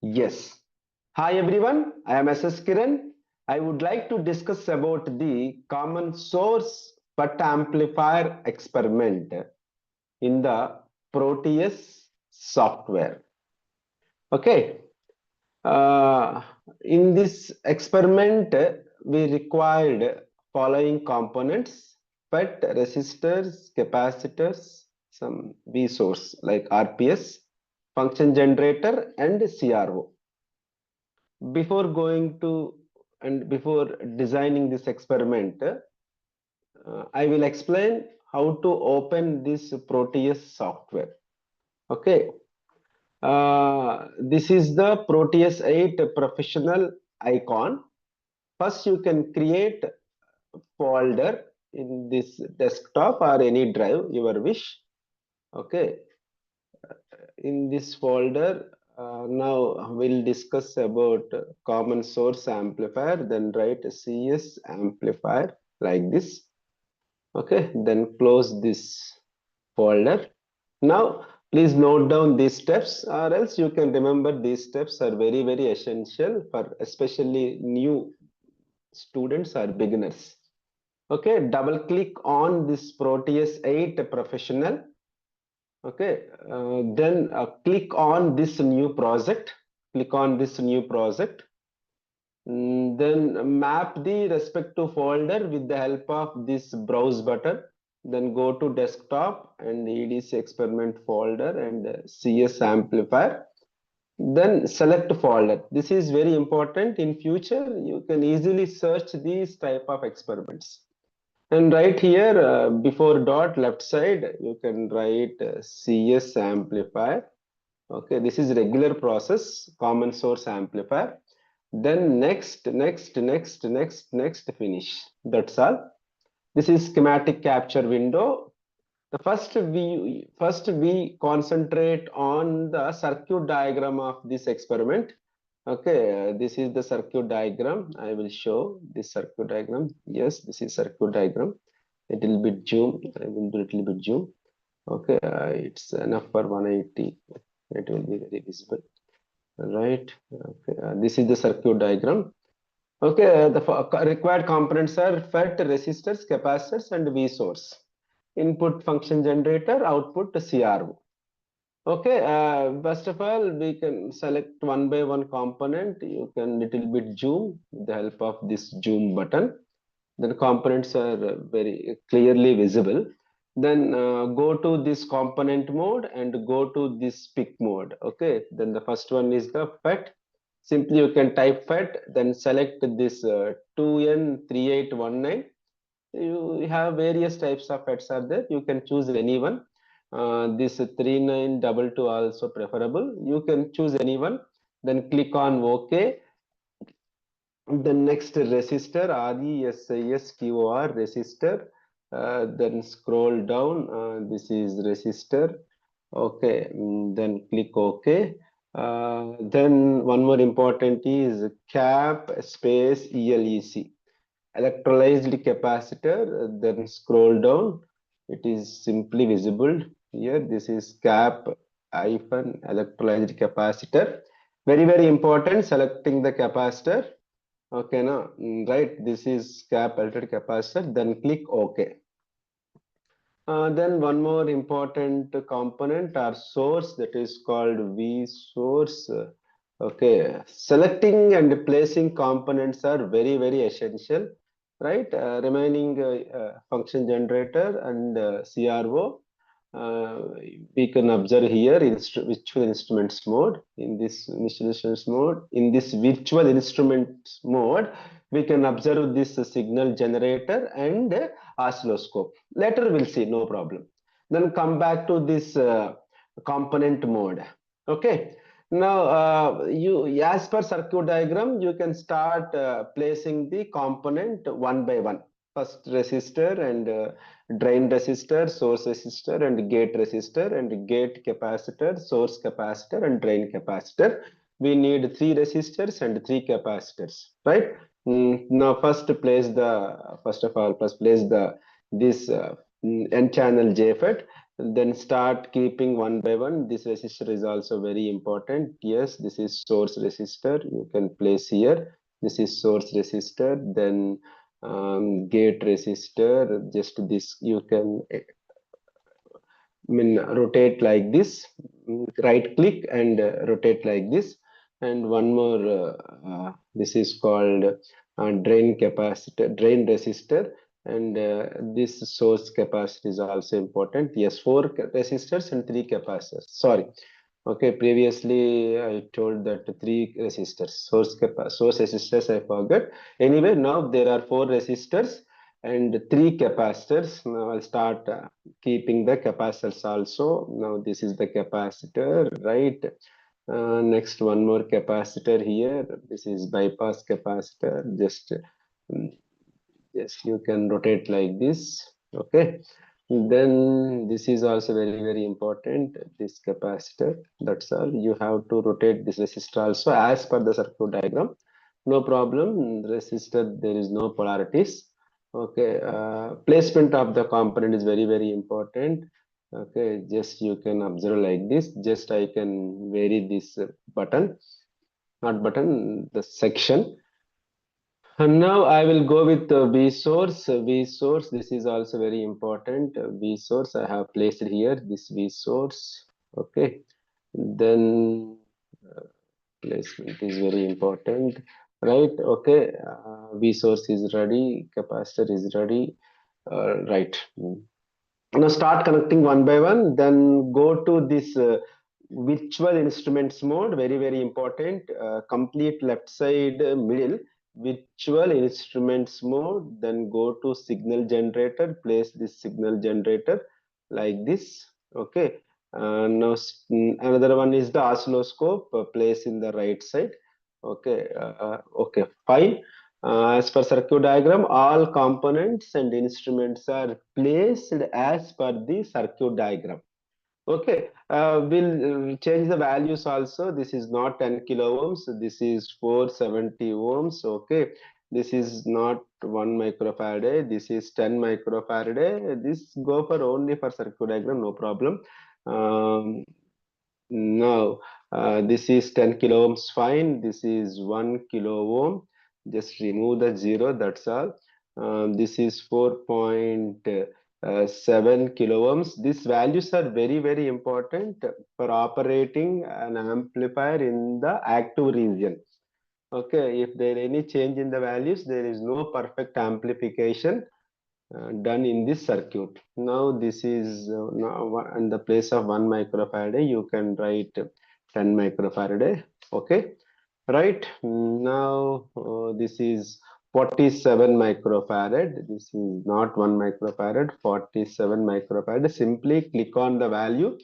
Yes. Hi everyone, I am SS Kiran. I would like to discuss about the common source FET amplifier experiment in the Proteus software. Okay. Uh, in this experiment, we required following components: FET resistors, capacitors, some V source like RPS, function generator, and CRO. Before designing this experiment, I will explain how to open this Proteus software. Okay. This is the Proteus 8 professional icon. First, you can create a folder in this desktop or any drive, your wish. Okay. In this folder, now we'll discuss about common source amplifier, then write CS amplifier like this. Okay, then close this folder. Now, please note down these steps, or else you can remember these steps are very essential for especially new students or beginners. Okay, double click on this Proteus 8 professional. Okay, then click on this new project. Click on this new project. Then map the respective folder with the help of this browse button. Then go to desktop and EDC experiment folder and CS amplifier. Then select folder. This is very important. In future, you can easily search these type of experiments. And right here, before dot left side, you can write CS amplifier. Okay, this is regular process, common source amplifier. Then next, finish. That's all. This is schematic capture window. The first we concentrate on the circuit diagram of this experiment. Okay, this is the circuit diagram. I will show this circuit diagram. Yes, this is circuit diagram. A little bit zoom. I will do a little bit zoom. Okay, it's enough for 180. It will be very visible. Right. Okay, this is the circuit diagram. Okay, the required components are FET, resistors, capacitors, and V source. Input function generator, output CRO. Okay, first of all, we can select one by one component. You can little bit zoom with the help of this zoom button. Then components are very clearly visible. Then go to this component mode and go to this pick mode. Okay, then the first one is the FET. Simply you can type FET, then select this 2N3819. You have various types of FETs are there. You can choose any one. This 3922 also preferable. You can choose any one. Then click on OK. The next resistor, RESISTOR resistor. Then scroll down. This is resistor. Okay. Then click OK. Then one more important is cap space ELEC. Electrolyzed capacitor. Then scroll down. It is simply visible here. This is cap hyphen electrolyzed capacitor. Very important. Selecting the capacitor. Okay, now, right, this is cap altered capacitor, then click OK. Then one more important component or source, that is called V source. Okay, selecting and placing components are very essential, right? Remaining function generator and CRO. We can observe here virtual instruments mode. In this virtual instruments mode, we can observe this signal generator and oscilloscope. Later we'll see, no problem. Then come back to this component mode. Okay. Now, as per circuit diagram, you can start placing the component one by one. First resistor and drain resistor, source resistor, and gate resistor, and gate capacitor, source capacitor, and drain capacitor. We need 3 resistors and 3 capacitors, right? Now, first place the this N channel JFET. then start keeping one by one. This resistor is also very important. Yes, this is source resistor. You can place here. This is source resistor. Then gate resistor. Just this you can rotate like this. Right click and rotate like this. And one more. This is called drain capacitor, drain resistor. And this source capacitor is also important. Yes, four resistors and three capacitors. Sorry. Okay, previously I told that three resistors, source resistors I forgot. Anyway, now there are four resistors and three capacitors. Now I'll start keeping the capacitors also. Now this is the capacitor, right? Next, one more capacitor here. This is bypass capacitor. Just yes, you can rotate like this. Okay. Then this is also very important. This capacitor. That's all. You have to rotate this resistor also as per the circuit diagram. No problem. Resistor, there is no polarities. Okay. Placement of the component is very important. Okay. Just you can observe like this. Just I can vary this button, not button, the section. And now I will go with V source. V source, this is also very important. V source, I have placed here, this V source. Okay. Then placement is very important. Right. Okay. V source is ready. Capacitor is ready. Right. Now start connecting one by one. Then go to this virtual instruments mode. Very important. Complete left side middle virtual instruments mode. Then go to signal generator. Place this signal generator like this. Okay. Now another one is the oscilloscope. Place in the right side. Okay. Okay. Fine. As per circuit diagram, all components and instruments are placed as per the circuit diagram. Okay, we'll change the values also. This is not 10 kilo ohms. This is 470 ohms. Okay, this is not 1 microfarad. This is 10 microfarad. This go for only for circuit diagram, no problem. Um, now, this is 10 kilo ohms, fine. This is 1 kilo ohm. Just remove the zero, that's all. This is 4.7 kilo ohms. These values are very important for operating an amplifier in the active region. Okay, if there any change in the values, there is no perfect amplification done in this circuit. Now this is now in the place of 1 microfarad, you can write 10 microfarad. Okay, right. Now this is 47 microfarad. This is not 1 microfarad, 47 microfarad. Simply click on the value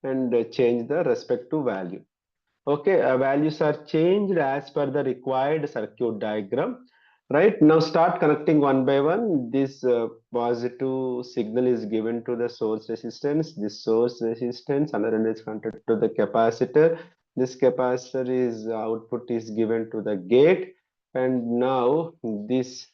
and change the respective value. Okay, values are changed as per the required circuit diagram. Right, now start connecting one by one. This positive signal is given to the source resistance. This source resistance, another end is connected to the capacitor. This capacitor is output is given to the gate. And now this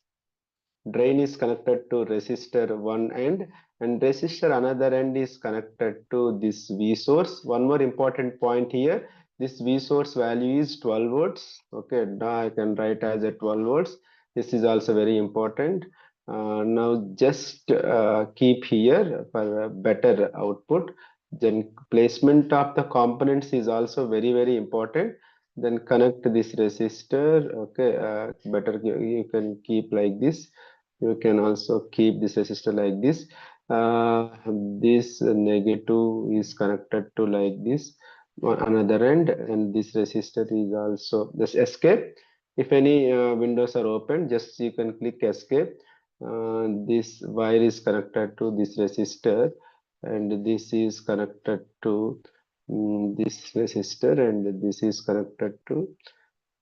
drain is connected to resistor one end and resistor another end is connected to this V source. One more important point here, this V source value is 12 volts. Okay, now I can write as a 12 volts. This is also very important. Now just keep here for a better output. Then placement of the components is also very important. Then connect this resistor. Okay, better you can keep like this. You can also keep this resistor like this. This negative is connected to like this on another end, and this resistor is also this escape. If any windows are open, just you can click escape. This wire is connected to this resistor, and this is connected to this resistor, and this is connected to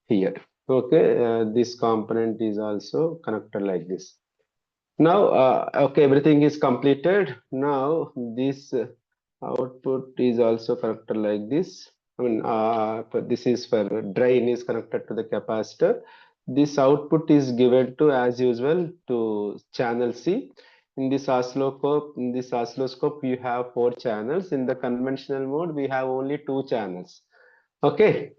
here. Okay, this component is also connected like this. Now, okay, everything is completed. Now, this output is also connected like this. I mean, this is for drain is connected to the capacitor. This output is given to, as usual, to channel C. In this oscilloscope, you have 4 channels. In the conventional mode, we have only 2 channels. Okay.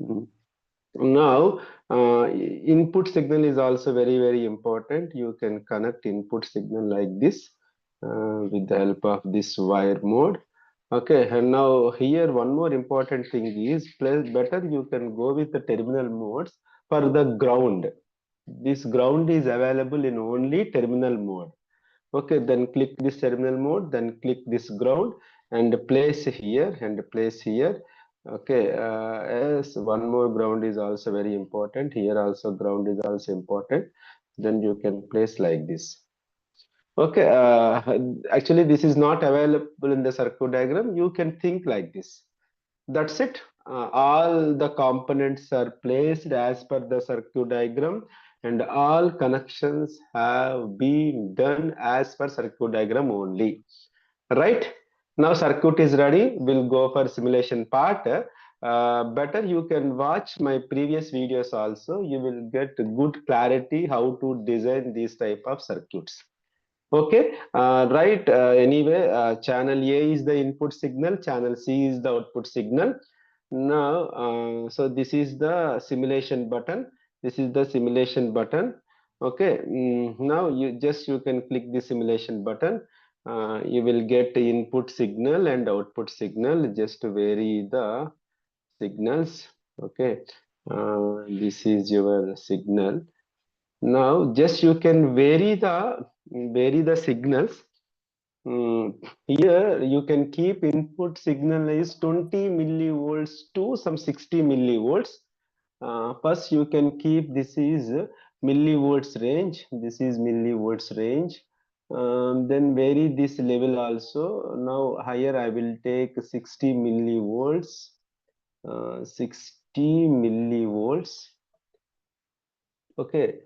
Now, input signal is also very important. You can connect input signal like this with the help of this wire mode. Okay, and now here one more important thing is, better you can go with the terminal modes for the ground. This ground is available in only terminal mode. Okay, then click this terminal mode, then click this ground and place here and place here. Okay, yes, one more ground is also very important. Here also ground is also important. Then you can place like this. Okay, actually this is not available in the circuit diagram. You can think like this. That's it. All the components are placed as per the circuit diagram and all connections have been done as per circuit diagram only. Right? Now circuit is ready. We'll go for simulation part. Better you can watch my previous videos also. You will get good clarity how to design these type of circuits. Okay, right. Anyway, channel A is the input signal, channel C is the output signal. Now, so this is the simulation button. This is the simulation button. Okay, now you can click the simulation button. You will get input signal and output signal. Just vary the signals. Okay, this is your signal. Now, just you can vary the signals. Here you can keep input signal is 20 millivolts to some 60 millivolts. First you can keep this is millivolts range. This is millivolts range. Then vary this level also. Now higher I will take 60 millivolts. 60 millivolts. Okay.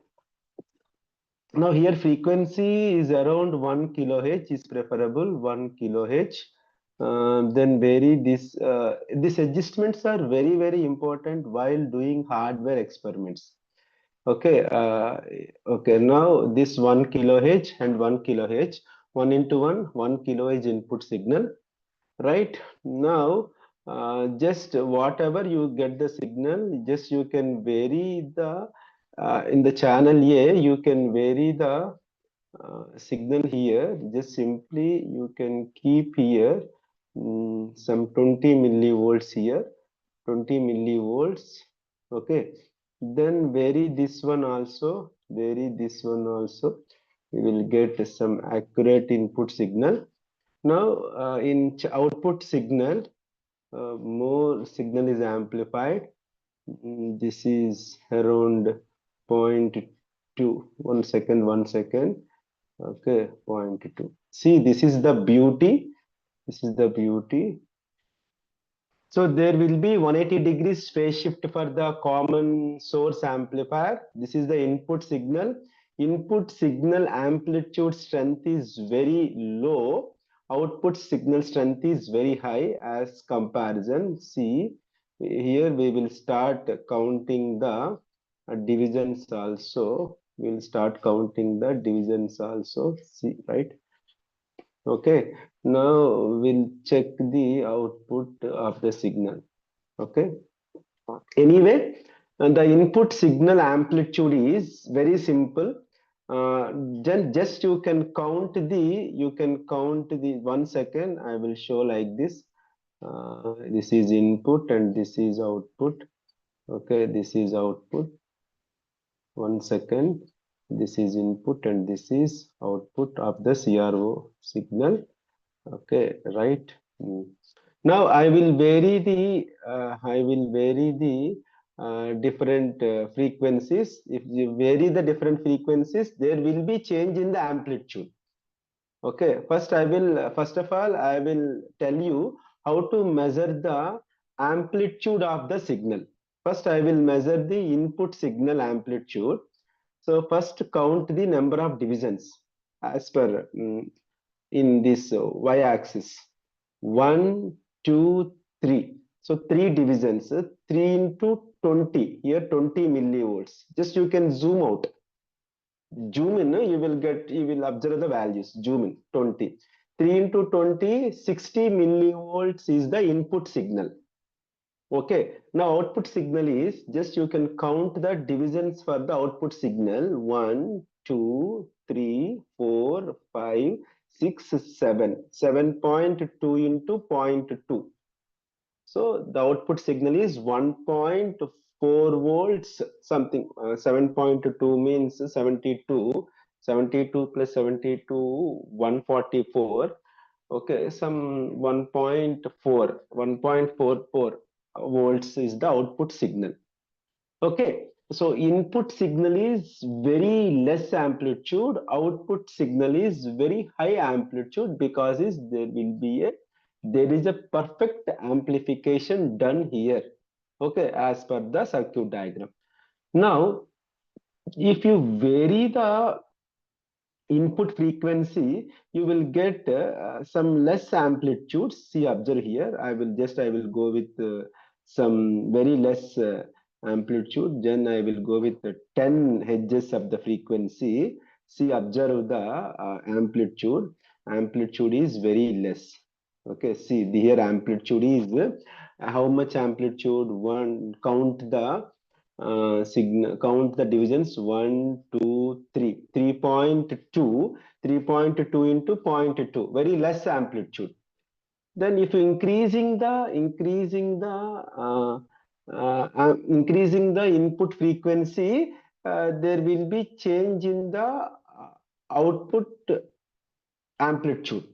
Now here frequency is around 1 kilohertz is preferable, 1 kilohertz. Then vary this. These adjustments are very important while doing hardware experiments. Okay. Okay. Now this 1 kilohertz and 1 kilohertz, 1 into 1 kilohertz input signal. Right now, just whatever you get the signal, just you can vary the in the channel A, you can vary the signal here. Just simply you can keep here some 20 millivolts here, 20 millivolts. Okay, then vary this one also, vary this one also. You will get some accurate input signal. Now, in output signal, more signal is amplified. This is around 0.2. 1 second, 1 second. Okay, 0.2. See, this is the beauty. This is the beauty. So there will be 180 degrees phase shift for the common source amplifier. This is the input signal. Input signal amplitude strength is very low. Output signal strength is very high as comparison. See, here we will start counting the divisions also. We will start counting the divisions also. See, right? Okay, now we'll check the output of the signal. Okay, anyway, and the input signal amplitude is very simple. Then just you can count the 1 second. I will show like this. This is input and this is output. Okay, this is output. 1 second. This is input and this is output of the CRO signal. Okay, right. Now I will vary the different frequencies. If you vary the different frequencies, there will be change in the amplitude. Okay, first of all I will tell you how to measure the amplitude of the signal. First I will measure the input signal amplitude. So first count the number of divisions as per in this y-axis. 1, 2, 3. So 3 divisions. 3 into 20. Here 20 millivolts. Just you can zoom out. zoom in, you will observe the values. Zoom in 20. 3 into 20, 60 millivolts is the input signal. Okay, now output signal is just you can count the divisions for the output signal 1, 2, 3, 4, 5, 6, 7. 7.2 into zero point 0.2. So the output signal is 1.4 volts something. 7.2 means 72. 72 plus 72, 144. Okay, some 1.4, 1.44 volts is the output signal. Okay, so input signal is very less amplitude, output signal is very high amplitude, because there is a perfect amplification done here. Okay, as per the circuit diagram. Now, if you vary the input frequency, you will get some less amplitude. See, observe here. I will go with some very less amplitude. Then I will go with 10 hertz of the frequency. See, observe the amplitude. Amplitude is very less. Okay, see here amplitude is how much amplitude? One, count the signal, count the divisions 1, 2, 3, 3.2, 3.2 into 0.2, very less amplitude. Then if you increasing the input frequency, there will be change in the output amplitude.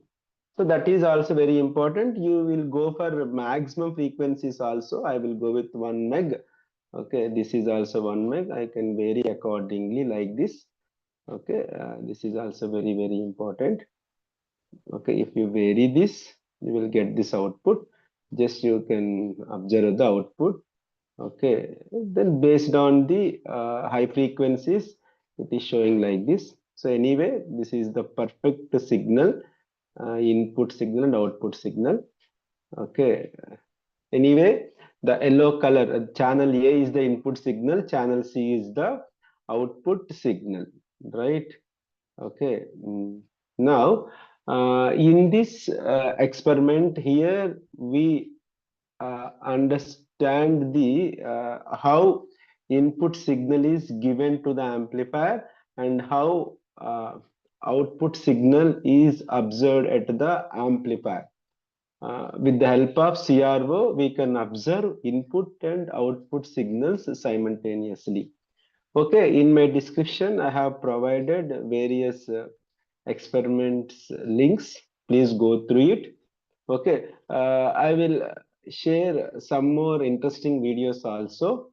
So that is also very important. You will go for maximum frequencies also. I will go with 1 meg. Okay, this is also 1 meg. I can vary accordingly like this. Okay, this is also very important. Okay, if you vary this, you will get this output. Just you can observe the output. Okay, then based on the high frequencies, it is showing like this. So anyway, this is the perfect signal, input signal and output signal. Okay, anyway, the yellow color, channel A is the input signal, channel C is the output signal, right? Okay. Now, in this experiment here, we understand the how input signal is given to the amplifier, and how output signal is observed at the amplifier. With the help of CRO, we can observe input and output signals simultaneously. Okay, in my description, I have provided various experiments links. Please go through it. Okay, I will share some more interesting videos also.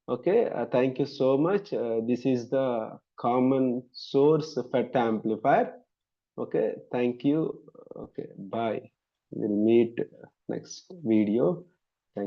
Okay, thank you so much. This is the common source FET amplifier. Okay, thank you. Okay, bye. We'll meet next video.